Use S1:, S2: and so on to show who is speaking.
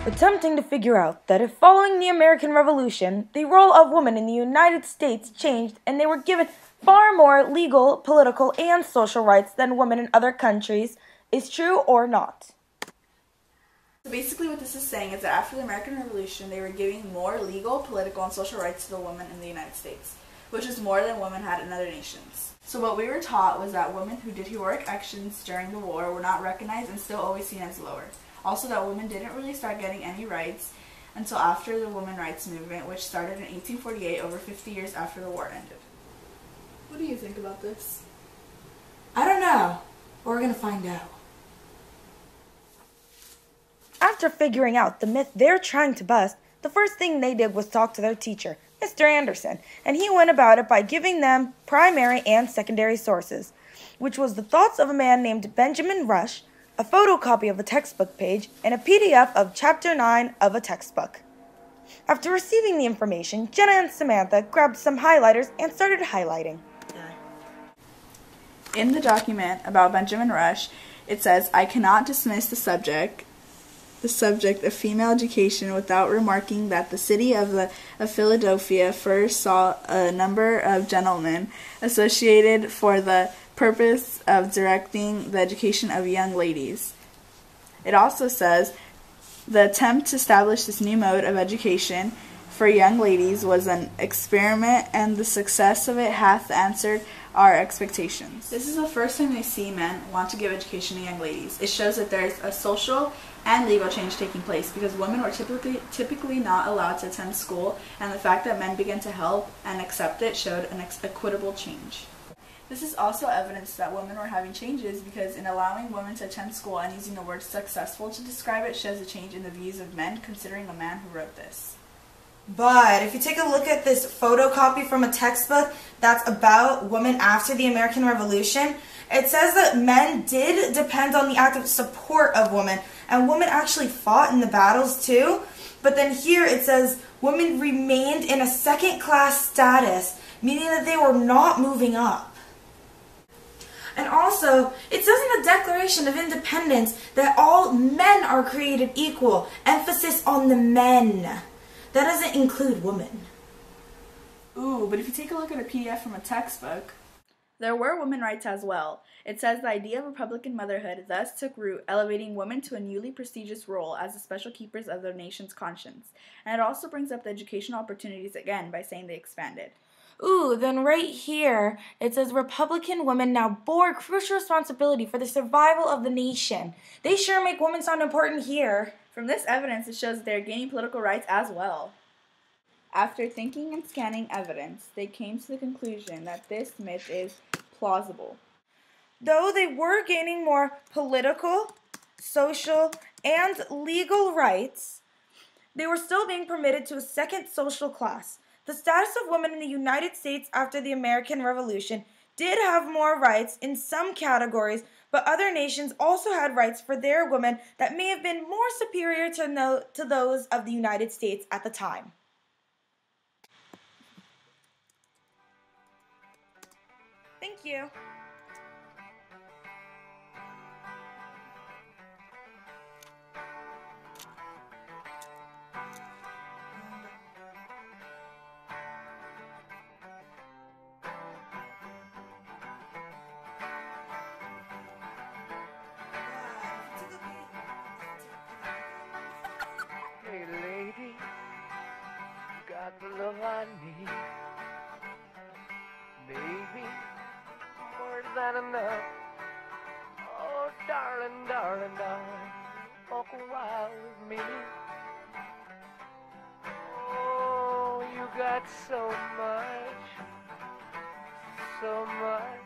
S1: attempting to figure out that if following the American Revolution, the role of women in the United States changed and they were given far more legal, political, and social rights than women in other countries is true or not.
S2: So basically what this is saying is that after the American Revolution, they were giving more legal, political, and social rights to the women in the United States, which is more than women had in other nations. So what we were taught was that women who did heroic actions during the war were not recognized and still always seen as lower. Also that women didn't really start getting any rights until after the women's rights movement, which started in 1848, over 50 years after the war ended. What do you think about this?
S3: I don't know. We're going to find out.
S1: After figuring out the myth they're trying to bust, the first thing they did was talk to their teacher, Mr. Anderson, and he went about it by giving them primary and secondary sources, which was the thoughts of a man named Benjamin Rush, a photocopy of a textbook page, and a PDF of Chapter 9 of a textbook. After receiving the information, Jenna and Samantha grabbed some highlighters and started highlighting.
S2: In the document about Benjamin Rush, it says, "I cannot dismiss the subject of female education without remarking that the city of Philadelphia first saw a number of gentlemen associated for the purpose of directing the education of young ladies." It also says, "The attempt to establish this new mode of education for young ladies was an experiment, and the success of it hath answered our expectations." This is the first time we see men want to give education to young ladies. It shows that there is a social and legal change taking place because women were typically not allowed to attend school, and the fact that men began to help and accept it showed an equitable change. This is also evidence that women were having changes because in allowing women to attend school and using the word successful to describe it shows a change in the views of men considering a man who wrote this.
S3: But if you take a look at this photocopy from a textbook that's about women after the American Revolution, it says that men did depend on the active support of women, and women actually fought in the battles too. But then here it says women remained in a second-class status, meaning that they were not moving up. And also, it says in the Declaration of Independence that all men are created equal, emphasis on the men. That doesn't include women.
S2: Ooh, but if you take a look at a PDF from a textbook, there were women's rights as well. It says the idea of Republican motherhood thus took root, elevating women to a newly prestigious role as the special keepers of their nation's conscience. And it also brings up the educational opportunities again by saying they expanded.
S1: Ooh, then right here, it says Republican women now bore crucial responsibility for the survival of the nation. They sure make women sound important here.
S2: From this evidence, it shows that they are gaining political rights as well. After thinking and scanning evidence, they came to the conclusion that this myth is plausible.
S1: Though they were gaining more political, social, and legal rights, they were still being permitted to a second social class. The status of women in the United States after the American Revolution did have more rights in some categories, but other nations also had rights for their women that may have been more superior to those of the United States at the time. Thank you.
S4: Hey lady, you got the love I need. Baby, more than enough. Oh, darling, darling, darling, walk a while with me. Oh, you got so much, so much.